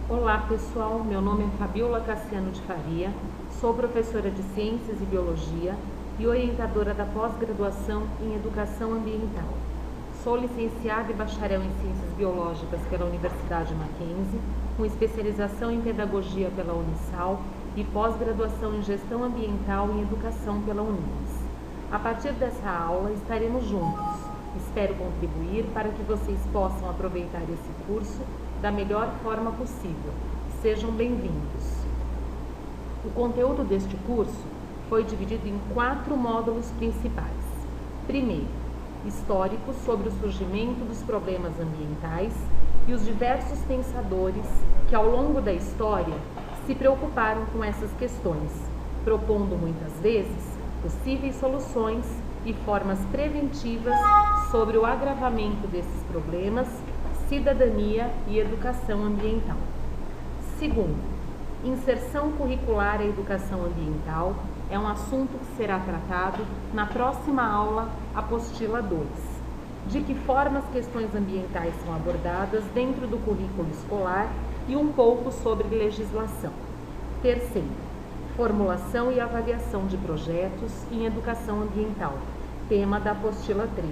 Olá pessoal, meu nome é Fabiola Cassiano de Faria, sou professora de Ciências e Biologia e orientadora da pós-graduação em Educação Ambiental. Sou licenciada e bacharel em Ciências Biológicas pela Universidade Mackenzie, com especialização em Pedagogia pela Unisal e pós-graduação em Gestão Ambiental e Educação pela Unimes. A partir dessa aula estaremos juntos. Espero contribuir para que vocês possam aproveitar esse curso da melhor forma possível. Sejam bem-vindos. O conteúdo deste curso foi dividido em 4 módulos principais. Primeiro, histórico sobre o surgimento dos problemas ambientais e os diversos pensadores que ao longo da história se preocuparam com essas questões, propondo muitas vezes possíveis soluções e formas preventivas sobre o agravamento desses problemas, cidadania e educação ambiental. Segundo, inserção curricular à educação ambiental é um assunto que será tratado na próxima aula, apostila 2. De que forma as questões ambientais são abordadas dentro do currículo escolar e um pouco sobre legislação. Terceiro, formulação e avaliação de projetos em educação ambiental, tema da apostila 3.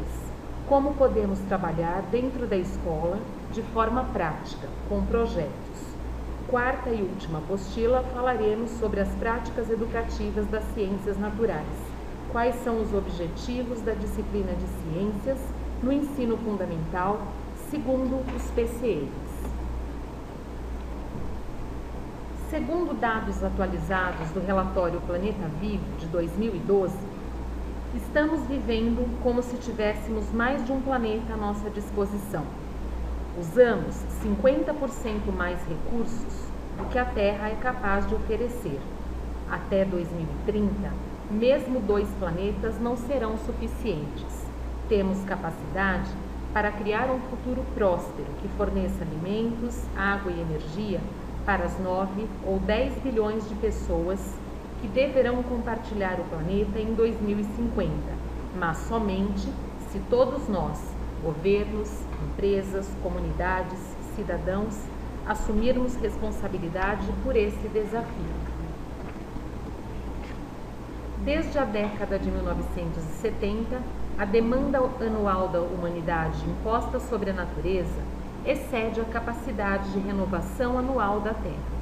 Como podemos trabalhar dentro da escola de forma prática, com projetos. Quarta e última apostila, falaremos sobre as práticas educativas das ciências naturais. Quais são os objetivos da disciplina de ciências no ensino fundamental, segundo os PCEs. Segundo dados atualizados do relatório Planeta Vivo de 2012, estamos vivendo como se tivéssemos mais de um planeta à nossa disposição. Usamos 50% mais recursos do que a Terra é capaz de oferecer. Até 2030, mesmo 2 planetas não serão suficientes. Temos capacidade para criar um futuro próspero que forneça alimentos, água e energia para as 9 ou 10 bilhões de pessoas que deverão compartilhar o planeta em 2050, mas somente se todos nós, governos, empresas, comunidades, cidadãos, assumirmos responsabilidade por esse desafio. Desde a década de 1970, a demanda anual da humanidade imposta sobre a natureza excede a capacidade de renovação anual da Terra.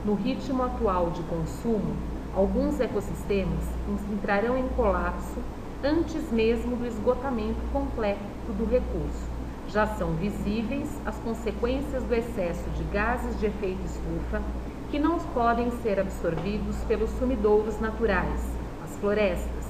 No ritmo atual de consumo, alguns ecossistemas entrarão em colapso antes mesmo do esgotamento completo do recurso. Já são visíveis as consequências do excesso de gases de efeito estufa que não podem ser absorvidos pelos sumidouros naturais, as florestas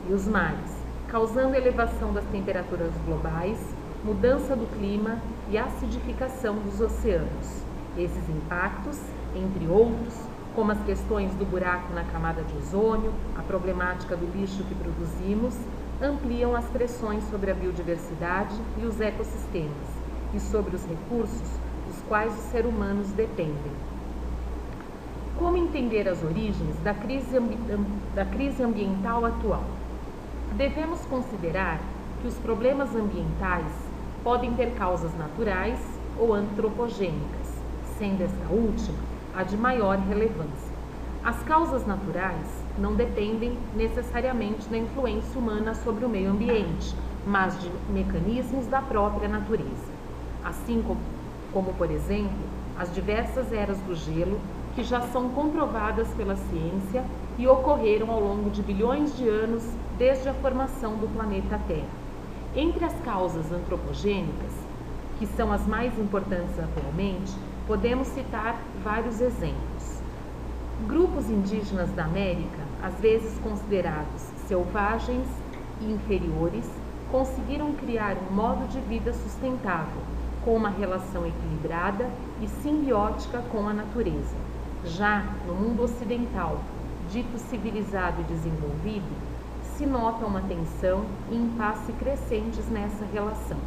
e os mares, causando elevação das temperaturas globais, mudança do clima e acidificação dos oceanos. Esses impactos, entre outros, como as questões do buraco na camada de ozônio, a problemática do lixo que produzimos, ampliam as pressões sobre a biodiversidade e os ecossistemas e sobre os recursos dos quais os seres humanos dependem. Como entender as origens da crise ambiental atual? Devemos considerar que os problemas ambientais podem ter causas naturais ou antropogênicas, sendo esta última a de maior relevância. As causas naturais não dependem necessariamente da influência humana sobre o meio ambiente, mas de mecanismos da própria natureza. Assim como, por exemplo, as diversas eras do gelo, que já são comprovadas pela ciência e ocorreram ao longo de bilhões de anos desde a formação do planeta Terra. Entre as causas antropogênicas, que são as mais importantes atualmente, podemos citar vários exemplos. Grupos indígenas da América, às vezes considerados selvagens e inferiores, conseguiram criar um modo de vida sustentável, com uma relação equilibrada e simbiótica com a natureza. Já no mundo ocidental, dito civilizado e desenvolvido, se nota uma tensão e impasse crescentes nessa relação.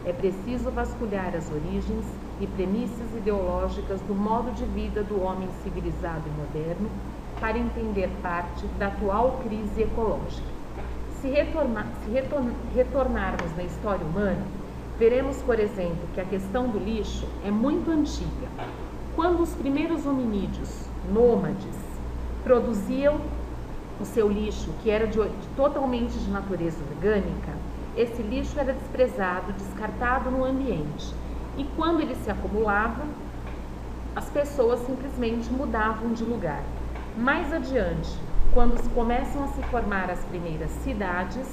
É preciso vasculhar as origens e premissas ideológicas do modo de vida do homem civilizado e moderno para entender parte da atual crise ecológica. Se retornarmos na história humana, veremos, por exemplo, que a questão do lixo é muito antiga. Quando os primeiros hominídeos nômades produziam o seu lixo, que era totalmente de natureza orgânica, esse lixo era desprezado, descartado no ambiente. E quando ele se acumulava, as pessoas simplesmente mudavam de lugar. Mais adiante, quando começam a se formar as primeiras cidades,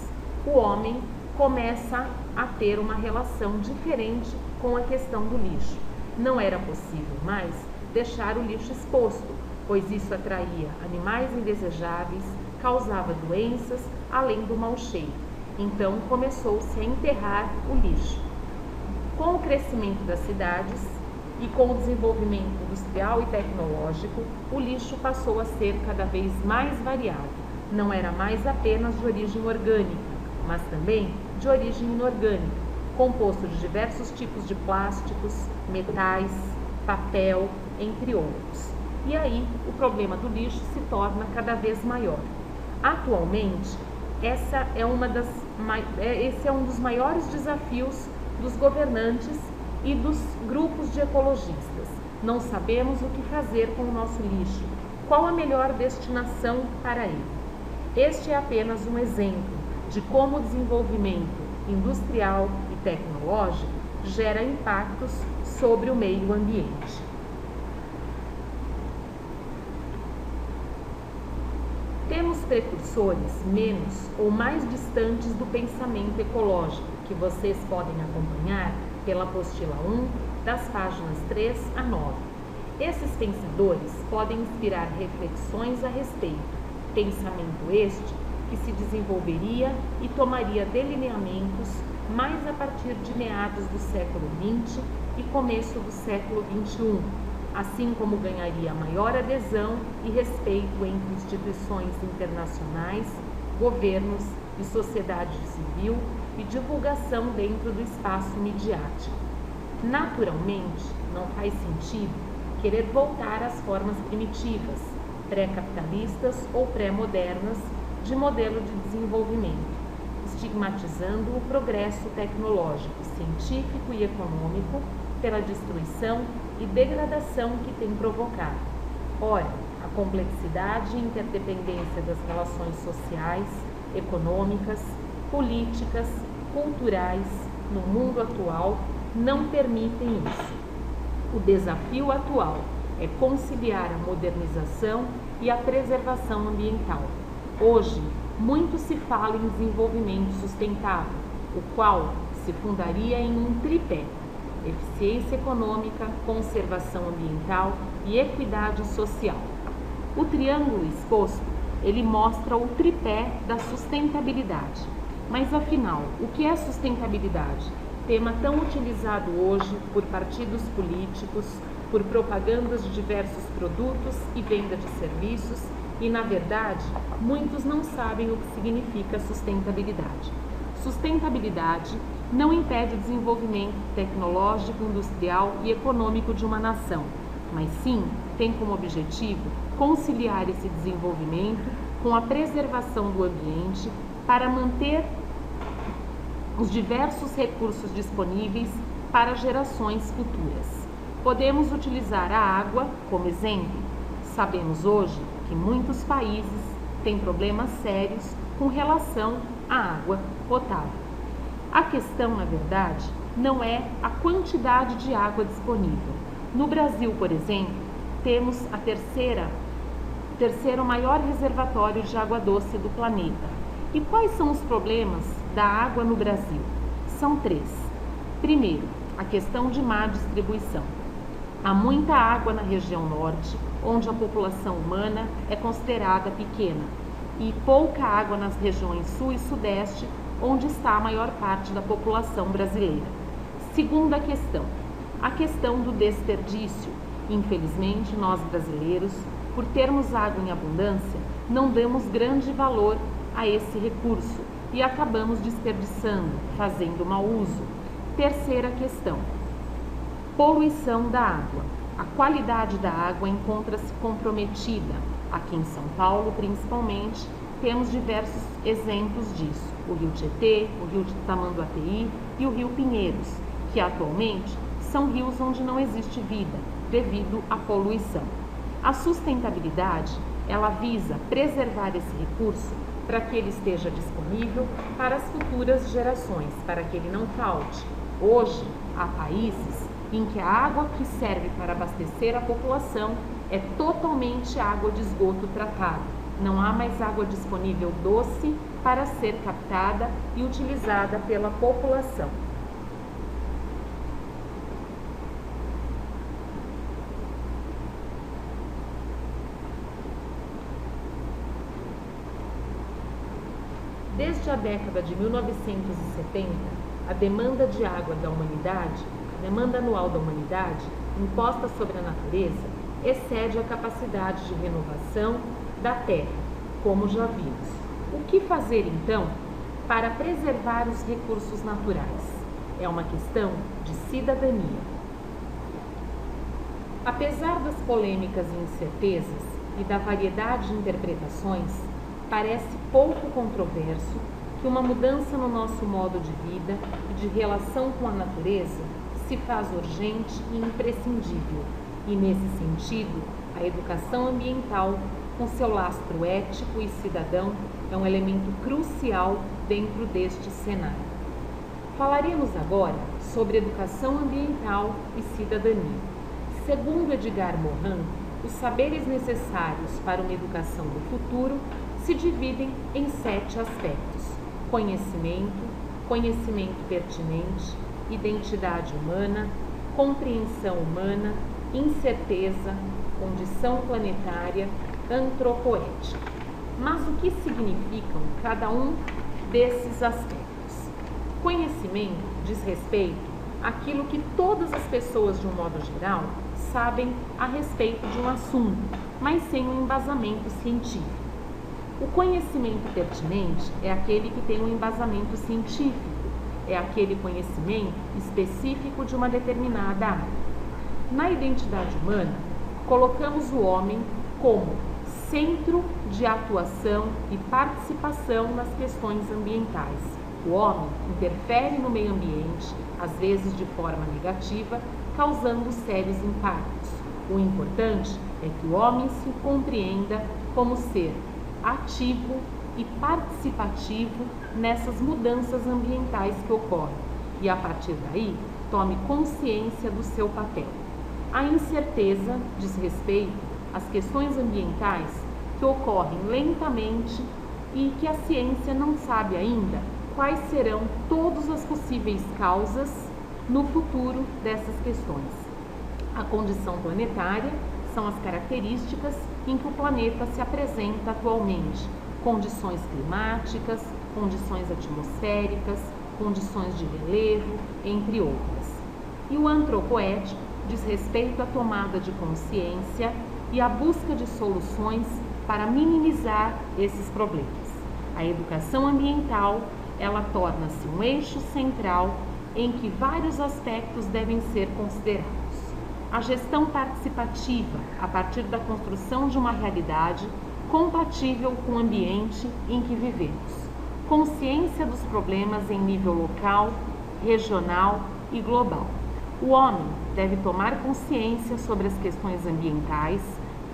o homem começa a ter uma relação diferente com a questão do lixo. Não era possível mais deixar o lixo exposto, pois isso atraía animais indesejáveis, causava doenças, além do mau cheiro. Então começou-se a enterrar o lixo. Com o crescimento das cidades e com o desenvolvimento industrial e tecnológico, o lixo passou a ser cada vez mais variado. Não era mais apenas de origem orgânica, mas também de origem inorgânica, composto de diversos tipos de plásticos, metais, papel, entre outros. E aí o problema do lixo se torna cada vez maior. Atualmente, esse é um dos maiores desafios dos governantes e dos grupos de ecologistas. Não sabemos o que fazer com o nosso lixo, qual a melhor destinação para ele. Este é apenas um exemplo de como o desenvolvimento industrial e tecnológico gera impactos sobre o meio ambiente. Temos precursores menos ou mais distantes do pensamento ecológico, que vocês podem acompanhar pela apostila 1, das páginas 3 a 9. Esses pensadores podem inspirar reflexões a respeito, pensamento este que se desenvolveria e tomaria delineamentos mais a partir de meados do século XX e começo do século XXI, assim como ganharia maior adesão e respeito entre instituições internacionais, governos e sociedade civil e divulgação dentro do espaço midiático. Naturalmente, não faz sentido querer voltar às formas primitivas, pré-capitalistas ou pré-modernas de modelo de desenvolvimento, estigmatizando o progresso tecnológico, científico e econômico pela destruição e degradação que tem provocado. Ora, a complexidade e interdependência das relações sociais, econômicas, políticas, culturais no mundo atual não permitem isso. O desafio atual é conciliar a modernização e a preservação ambiental. Hoje, muito se fala em desenvolvimento sustentável, o qual se fundaria em um tripé: eficiência econômica, conservação ambiental e equidade social. O triângulo exposto, ele mostra o tripé da sustentabilidade. Mas afinal, o que é sustentabilidade? Tema tão utilizado hoje por partidos políticos, por propagandas de diversos produtos e venda de serviços, e na verdade, muitos não sabem o que significa sustentabilidade. Sustentabilidade não impede o desenvolvimento tecnológico, industrial e econômico de uma nação, mas sim tem como objetivo conciliar esse desenvolvimento com a preservação do ambiente para manter os diversos recursos disponíveis para gerações futuras. Podemos utilizar a água como exemplo. Sabemos hoje que muitos países têm problemas sérios com relação à água potável. A questão, na verdade, não é a quantidade de água disponível. No Brasil, por exemplo, temos o terceiro maior reservatório de água doce do planeta. E quais são os problemas da água no Brasil? São 3. Primeiro, a questão de má distribuição. Há muita água na região norte, onde a população humana é considerada pequena, e pouca água nas regiões sul e sudeste, onde está a maior parte da população brasileira. Segunda questão, a questão do desperdício. Infelizmente, nós brasileiros, por termos água em abundância, não damos grande valor a esse recurso e acabamos desperdiçando, fazendo mau uso. Terceira questão, poluição da água. A qualidade da água encontra-se comprometida. Aqui em São Paulo, principalmente, temos diversos exemplos disso. O Rio Tietê, o Rio Tamanduateí e o Rio Pinheiros, que atualmente são rios onde não existe vida, devido à poluição. A sustentabilidade, ela visa preservar esse recurso para que ele esteja disponível para as futuras gerações, para que ele não falte. Hoje, há países em que a água que serve para abastecer a população é totalmente água de esgoto tratado. Não há mais água disponível doce para ser captada e utilizada pela população. Desde a década de 1970, a demanda de água da humanidade, a demanda anual da humanidade, imposta sobre a natureza, excede a capacidade de renovação da Terra, como já vimos. O que fazer, então, para preservar os recursos naturais? É uma questão de cidadania. Apesar das polêmicas e incertezas e da variedade de interpretações, parece pouco controverso que uma mudança no nosso modo de vida e de relação com a natureza se faz urgente e imprescindível. E, nesse sentido, a educação ambiental, com seu lastro ético e cidadão, é um elemento crucial dentro deste cenário. Falaremos agora sobre educação ambiental e cidadania. Segundo Edgar Morin, os saberes necessários para uma educação do futuro se dividem em 7 aspectos: conhecimento, conhecimento pertinente, identidade humana, compreensão humana, incerteza, condição planetária, antropoética. Mas o que significam cada um desses aspectos? Conhecimento diz respeito àquilo que todas as pessoas, de um modo geral, sabem a respeito de um assunto, mas sem um embasamento científico. O conhecimento pertinente é aquele que tem um embasamento científico, é aquele conhecimento específico de uma determinada área. Na identidade humana, colocamos o homem como centro de atuação e participação nas questões ambientais. O homem interfere no meio ambiente, às vezes de forma negativa, causando sérios impactos. O importante é que o homem se compreenda como ser ativo e participativo nessas mudanças ambientais que ocorrem e, a partir daí, tome consciência do seu papel. A incerteza diz respeito às questões ambientais que ocorrem lentamente e que a ciência não sabe ainda quais serão todas as possíveis causas no futuro dessas questões. A condição planetária são as características em que o planeta se apresenta atualmente: condições climáticas, condições atmosféricas, condições de relevo, entre outras. E o antropoético diz respeito à tomada de consciência e à busca de soluções para minimizar esses problemas. A educação ambiental, ela torna-se um eixo central em que vários aspectos devem ser considerados. A gestão participativa, a partir da construção de uma realidade compatível com o ambiente em que vivemos. Consciência dos problemas em nível local, regional e global. O homem deve tomar consciência sobre as questões ambientais,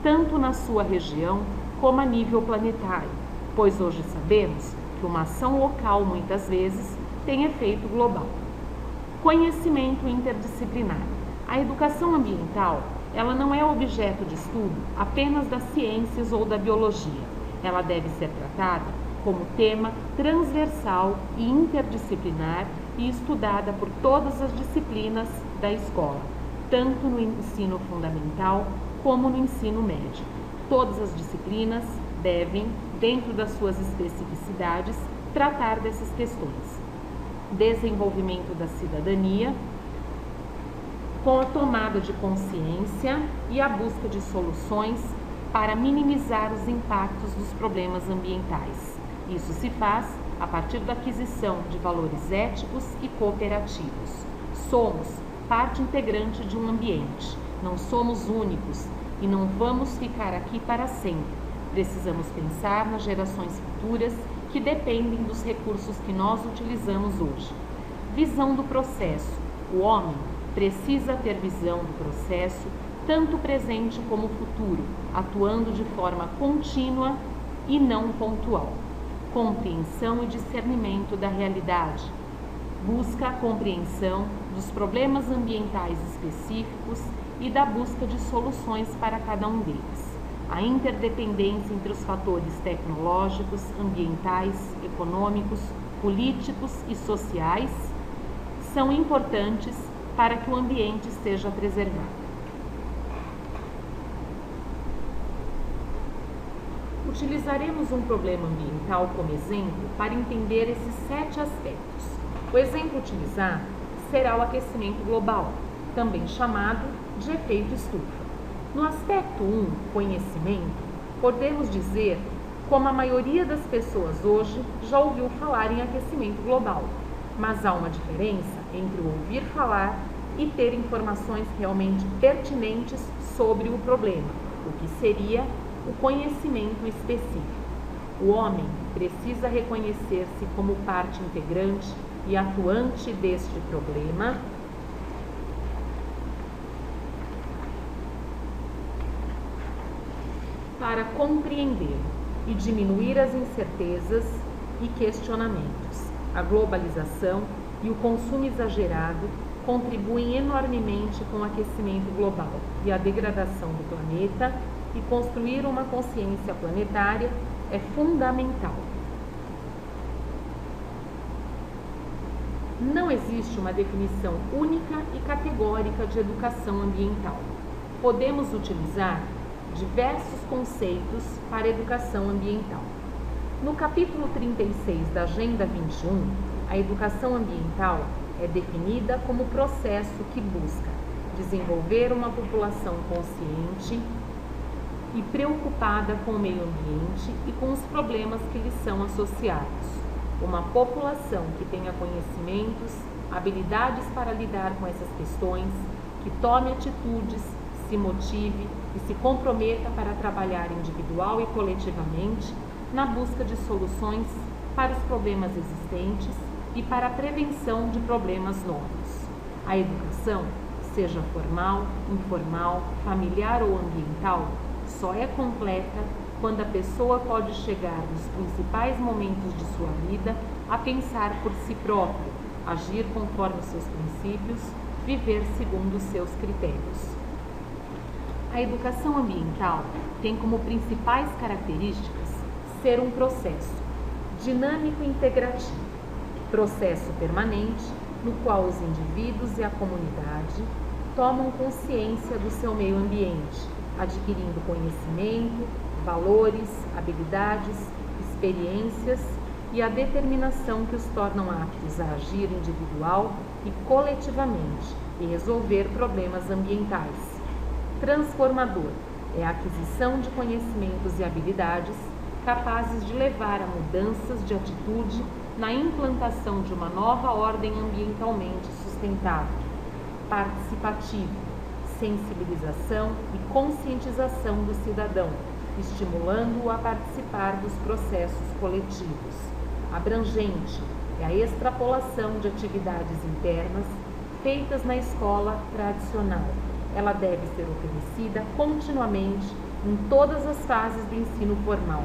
tanto na sua região como a nível planetário, pois hoje sabemos que uma ação local muitas vezes tem efeito global. Conhecimento interdisciplinar. A educação ambiental, ela não é objeto de estudo apenas das ciências ou da biologia. Ela deve ser tratada como tema transversal e interdisciplinar e estudada por todas as disciplinas da escola, tanto no ensino fundamental como no ensino médio. Todas as disciplinas devem, dentro das suas especificidades, tratar dessas questões. Desenvolvimento da cidadania, com a tomada de consciência e a busca de soluções para minimizar os impactos dos problemas ambientais. Isso se faz a partir da aquisição de valores éticos e cooperativos. Somos parte integrante de um ambiente, não somos únicos e não vamos ficar aqui para sempre. Precisamos pensar nas gerações futuras que dependem dos recursos que nós utilizamos hoje. Visão do processo. O homem precisa ter visão do processo tanto o presente como o futuro, atuando de forma contínua e não pontual. Compreensão e discernimento da realidade. Busca a compreensão dos problemas ambientais específicos e da busca de soluções para cada um deles. A interdependência entre os fatores tecnológicos, ambientais, econômicos, políticos e sociais são importantes para que o ambiente seja preservado. Utilizaremos um problema ambiental como exemplo para entender esses 7 aspectos. O exemplo utilizado será o aquecimento global, também chamado de efeito estufa. No aspecto 1, conhecimento, podemos dizer como a maioria das pessoas hoje já ouviu falar em aquecimento global, mas há uma diferença entre o ouvir falar e ter informações realmente pertinentes sobre o problema, o que seria o conhecimento específico. O homem precisa reconhecer-se como parte integrante e atuante deste problema para compreender e diminuir as incertezas e questionamentos. A globalização e o consumo exagerado contribuem enormemente com o aquecimento global e a degradação do planeta, e construir uma consciência planetária é fundamental. Não existe uma definição única e categórica de educação ambiental. Podemos utilizar diversos conceitos para educação ambiental. No capítulo 36 da Agenda 21, a educação ambiental é definida como processo que busca desenvolver uma população consciente e preocupada com o meio ambiente e com os problemas que lhes são associados. Uma população que tenha conhecimentos, habilidades para lidar com essas questões, que tome atitudes, se motive e se comprometa para trabalhar individual e coletivamente na busca de soluções para os problemas existentes e para a prevenção de problemas novos. A educação, seja formal, informal, familiar ou ambiental, só é completa quando a pessoa pode chegar nos principais momentos de sua vida a pensar por si próprio, agir conforme seus princípios, viver segundo seus critérios. A educação ambiental tem como principais características ser um processo dinâmico e integrativo, processo permanente no qual os indivíduos e a comunidade tomam consciência do seu meio ambiente, adquirindo conhecimento, valores, habilidades, experiências e a determinação que os tornam aptos a agir individual e coletivamente e resolver problemas ambientais. Transformador é a aquisição de conhecimentos e habilidades capazes de levar a mudanças de atitude na implantação de uma nova ordem ambientalmente sustentável. Participativo, sensibilização e conscientização do cidadão, estimulando-o a participar dos processos coletivos. Abrangente é a extrapolação de atividades internas feitas na escola tradicional. Ela deve ser oferecida continuamente em todas as fases do ensino formal,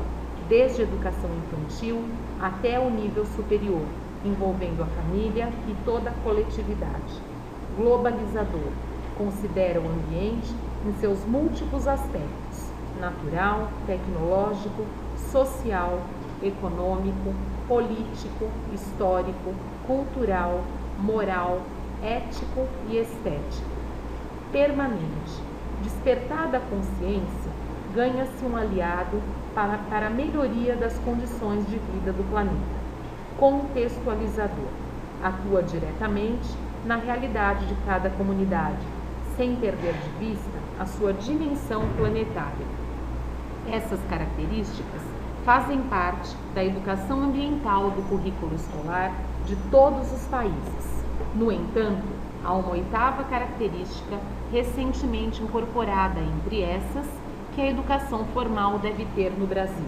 desde a educação infantil até o nível superior, envolvendo a família e toda a coletividade. Globalizador considera o ambiente em seus múltiplos aspectos: natural, tecnológico, social, econômico, político, histórico, cultural, moral, ético e estético. Permanente. Despertada a consciência, ganha-se um aliado para a melhoria das condições de vida do planeta. Contextualizador. Atua diretamente na realidade de cada comunidade, sem perder de vista a sua dimensão planetária. Essas características fazem parte da educação ambiental do currículo escolar de todos os países. No entanto, há uma 8ª característica recentemente incorporada entre essas que a educação formal deve ter no Brasil.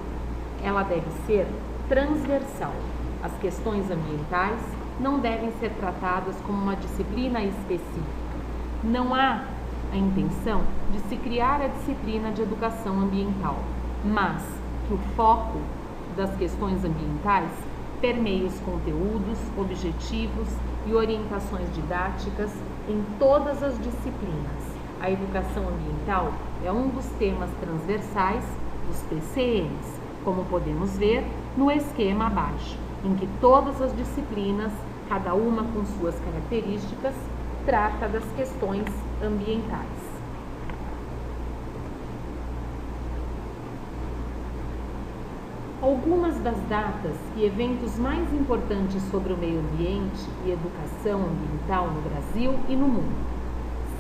Ela deve ser transversal. As questões ambientais não devem ser tratadas como uma disciplina específica. Não há a intenção de se criar a disciplina de educação ambiental, mas que o foco das questões ambientais permeia os conteúdos, objetivos e orientações didáticas em todas as disciplinas. A educação ambiental é um dos temas transversais dos TCNs, como podemos ver no esquema abaixo, em que todas as disciplinas, cada uma com suas características, trata das questões ambientais. Algumas das datas e eventos mais importantes sobre o meio ambiente e educação ambiental no Brasil e no mundo.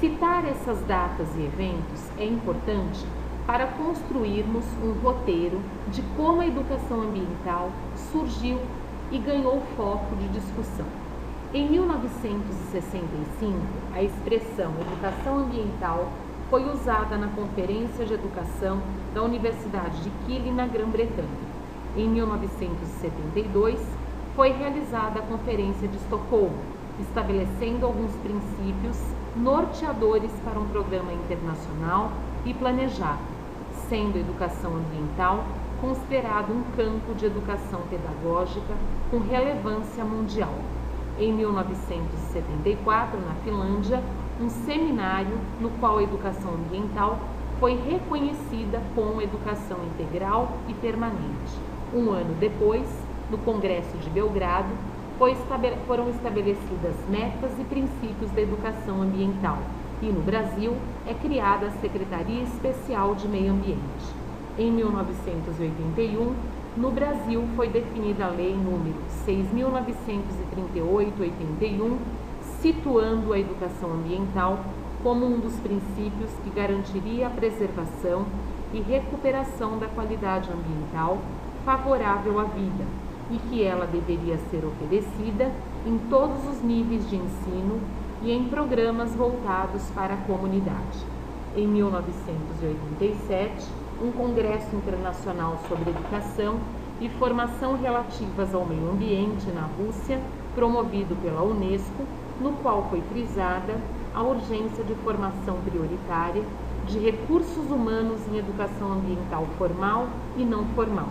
Citar essas datas e eventos é importante para construirmos um roteiro de como a educação ambiental surgiu e ganhou foco de discussão. Em 1965, a expressão educação ambiental foi usada na Conferência de Educação da Universidade de Keele, na Grã-Bretanha. Em 1972, foi realizada a Conferência de Estocolmo, estabelecendo alguns princípios norteadores para um programa internacional e planejado, sendo a educação ambiental considerado um campo de educação pedagógica com relevância mundial. Em 1974, na Finlândia, um seminário no qual a educação ambiental foi reconhecida como educação integral e permanente. Um ano depois, no Congresso de Belgrado, foram estabelecidas metas e princípios da educação ambiental e, no Brasil, é criada a Secretaria Especial de Meio Ambiente. Em 1981, no Brasil, foi definida a Lei número 6.938/81, situando a educação ambiental como um dos princípios que garantiria a preservação e recuperação da qualidade ambiental favorável à vida e que ela deveria ser oferecida em todos os níveis de ensino e em programas voltados para a comunidade. Em 1987, um Congresso Internacional sobre Educação e Formação relativas ao meio ambiente na Rússia, promovido pela Unesco, no qual foi frisada a urgência de formação prioritária de recursos humanos em educação ambiental formal e não formal.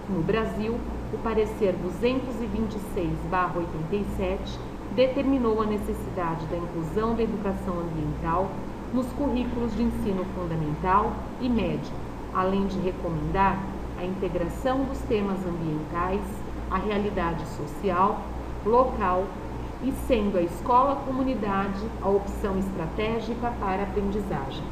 No Brasil, o parecer 226/87 determinou a necessidade da inclusão da educação ambiental nos currículos de ensino fundamental e médio, além de recomendar a integração dos temas ambientais à realidade social, local e sendo a escola-comunidade a opção estratégica para a aprendizagem.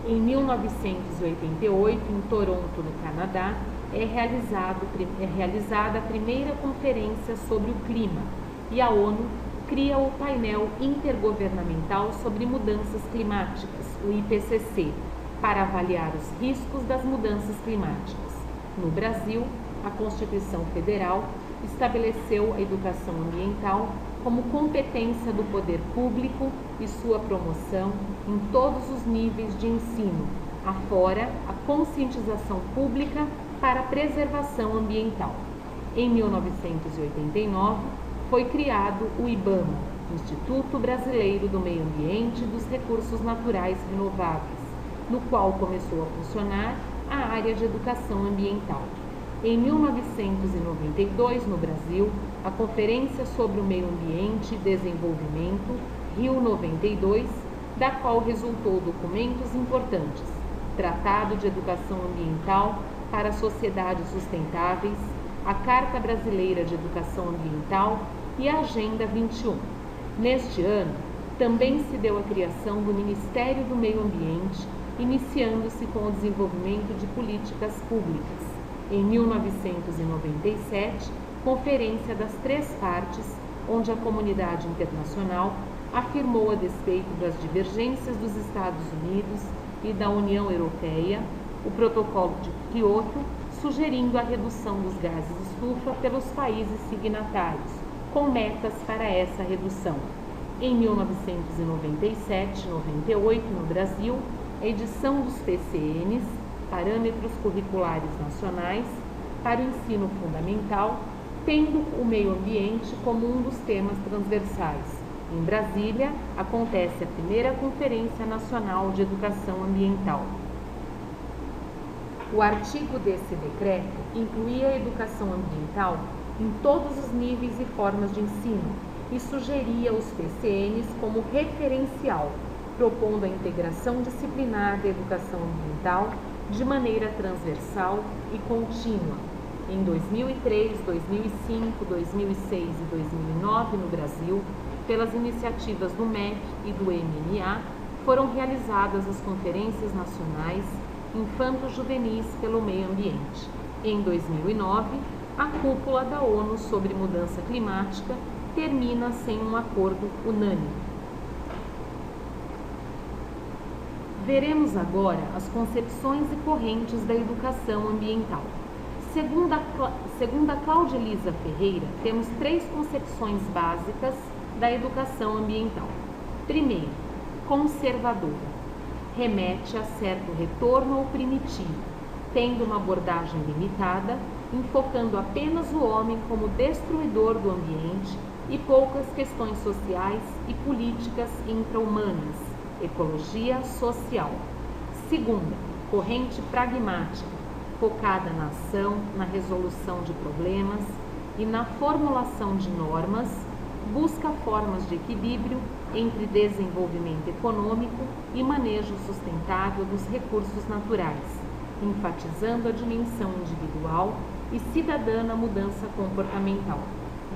Em 1988, em Toronto, no Canadá, é realizada a primeira conferência sobre o clima e a ONU cria o painel intergovernamental sobre mudanças climáticas, o IPCC, para avaliar os riscos das mudanças climáticas. No Brasil, a Constituição Federal estabeleceu a educação ambiental como competência do poder público e sua promoção em todos os níveis de ensino, afora a conscientização pública para a preservação ambiental. Em 1989, foi criado o IBAMA, Instituto Brasileiro do Meio Ambiente e dos Recursos Naturais Renováveis, no qual começou a funcionar a área de educação ambiental. Em 1992, no Brasil, a Conferência sobre o Meio Ambiente e Desenvolvimento, Rio 92, da qual resultou documentos importantes: Tratado de Educação Ambiental para Sociedades Sustentáveis, a Carta Brasileira de Educação Ambiental e a Agenda 21. Neste ano, também se deu a criação do Ministério do Meio Ambiente, iniciando-se com o desenvolvimento de políticas públicas. Em 1997, Conferência das Três Partes, onde a comunidade internacional afirmou, a despeito das divergências dos Estados Unidos e da União Europeia, o Protocolo de Kyoto, sugerindo a redução dos gases estufa pelos países signatários, com metas para essa redução. Em 1997 e 98, no Brasil, a edição dos PCNs, Parâmetros Curriculares Nacionais, para o ensino fundamental, tendo o meio ambiente como um dos temas transversais, Em Brasília, acontece a primeira Conferência Nacional de Educação Ambiental. O artigo desse decreto incluía a educação ambiental em todos os níveis e formas de ensino e sugeria os PCNs como referencial, propondo a integração disciplinar da educação ambiental de maneira transversal e contínua. Em 2003, 2005, 2006 e 2009 no Brasil, pelas iniciativas do MEC e do MMA, foram realizadas as conferências nacionais infanto-juvenis pelo meio ambiente. Em 2009, a cúpula da ONU sobre mudança climática termina sem um acordo unânime. Veremos agora as concepções e correntes da educação ambiental. Segundo a Cláudia Elisa Ferreira, temos 3 concepções básicas da educação ambiental. Primeiro, conservadora. Remete a certo retorno ao primitivo, tendo uma abordagem limitada, enfocando apenas o homem como destruidor do ambiente e poucas questões sociais e políticas intra-humanas, ecologia social. Segunda, corrente pragmática, focada na ação, na resolução de problemas e na formulação de normas, busca formas de equilíbrio entre desenvolvimento econômico e manejo sustentável dos recursos naturais, enfatizando a dimensão individual e cidadã na mudança comportamental,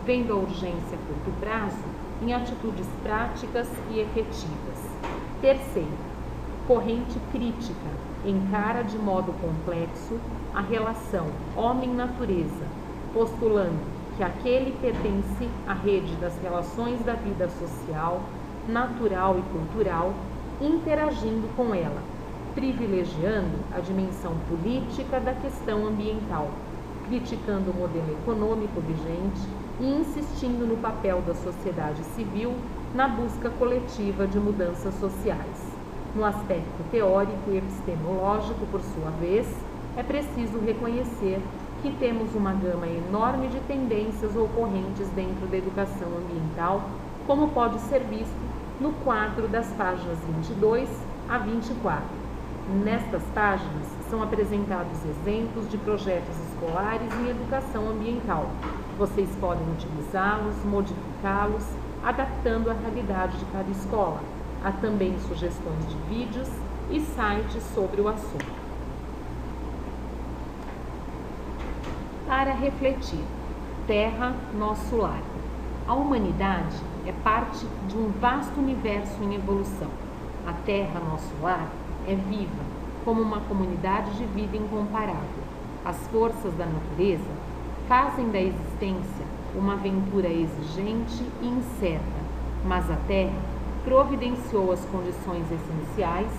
vendo a urgência a curto prazo em atitudes práticas e efetivas. Terceiro, corrente crítica, encara de modo complexo a relação homem-natureza, postulando que aquele pertence à rede das relações da vida social, natural e cultural, interagindo com ela, privilegiando a dimensão política da questão ambiental, criticando o modelo econômico vigente e insistindo no papel da sociedade civil na busca coletiva de mudanças sociais. No aspecto teórico e epistemológico, por sua vez, é preciso reconhecer que temos uma gama enorme de tendências ou correntes dentro da educação ambiental, como pode ser visto no quadro das páginas 22 a 24. Nestas páginas são apresentados exemplos de projetos escolares em educação ambiental. Vocês podem utilizá-los, modificá-los, adaptando à realidade de cada escola. Há também sugestões de vídeos e sites sobre o assunto. Para refletir, Terra, nosso lar. A humanidade é parte de um vasto universo em evolução. A Terra, nosso lar, é viva, como uma comunidade de vida incomparável. As forças da natureza fazem da existência uma aventura exigente e incerta, mas a Terra providenciou as condições essenciais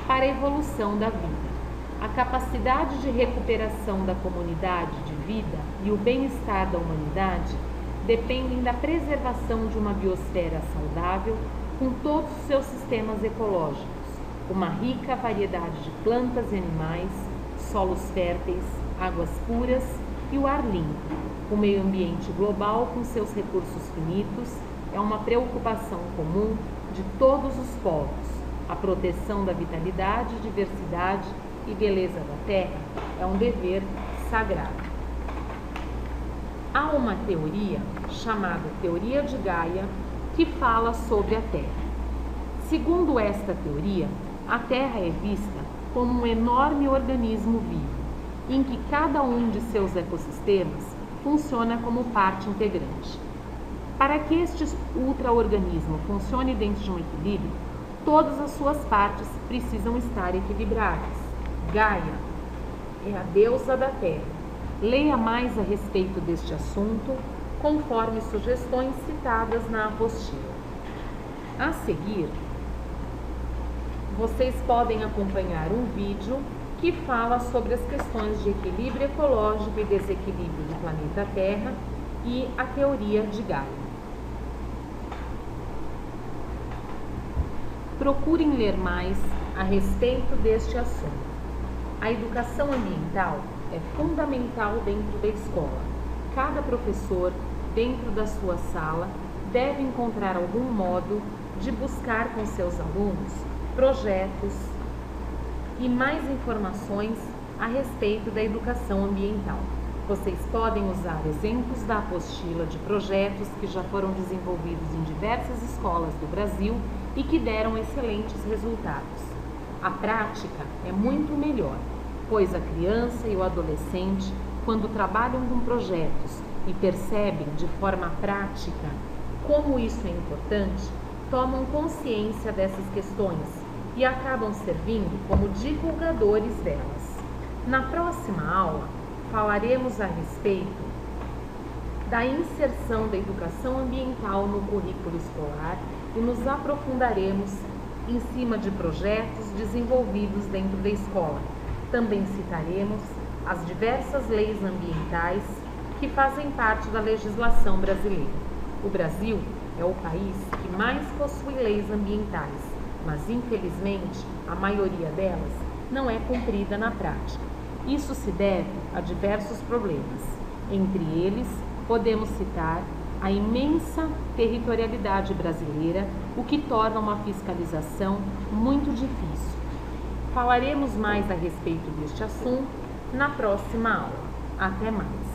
para a evolução da vida. A capacidade de recuperação da comunidade de vida e o bem-estar da humanidade dependem da preservação de uma biosfera saudável com todos os seus sistemas ecológicos, uma rica variedade de plantas e animais, solos férteis, águas puras e o ar limpo. O meio ambiente global, com seus recursos finitos, é uma preocupação comum de todos os povos. A proteção da vitalidade, diversidade e beleza da Terra é um dever sagrado. Há uma teoria chamada Teoria de Gaia que fala sobre a Terra. Segundo esta teoria, a Terra é vista como um enorme organismo vivo, em que cada um de seus ecossistemas funciona como parte integrante. Para que este ultra-organismo funcione dentro de um equilíbrio, todas as suas partes precisam estar equilibradas. Gaia é a deusa da Terra. Leia mais a respeito deste assunto, conforme sugestões citadas na apostila. A seguir, vocês podem acompanhar um vídeo que fala sobre as questões de equilíbrio ecológico e desequilíbrio do planeta Terra e a teoria de Gaia. Procurem ler mais a respeito deste assunto. A educação ambiental é fundamental dentro da escola. Cada professor, dentro da sua sala, deve encontrar algum modo de buscar com seus alunos projetos e mais informações a respeito da educação ambiental. Vocês podem usar exemplos da apostila de projetos que já foram desenvolvidos em diversas escolas do Brasil e que deram excelentes resultados. A prática é muito melhor, pois a criança e o adolescente, quando trabalham com projetos e percebem de forma prática como isso é importante, tomam consciência dessas questões e acabam servindo como divulgadores delas. Na próxima aula, falaremos a respeito da inserção da educação ambiental no currículo escolar e nos aprofundaremos em cima de projetos desenvolvidos dentro da escola. Também citaremos as diversas leis ambientais que fazem parte da legislação brasileira. O Brasil é o país que mais possui leis ambientais, mas infelizmente a maioria delas não é cumprida na prática. Isso se deve a diversos problemas. Entre eles, podemos citar a imensa territorialidade brasileira, o que torna uma fiscalização muito difícil. Falaremos mais a respeito deste assunto na próxima aula. Até mais!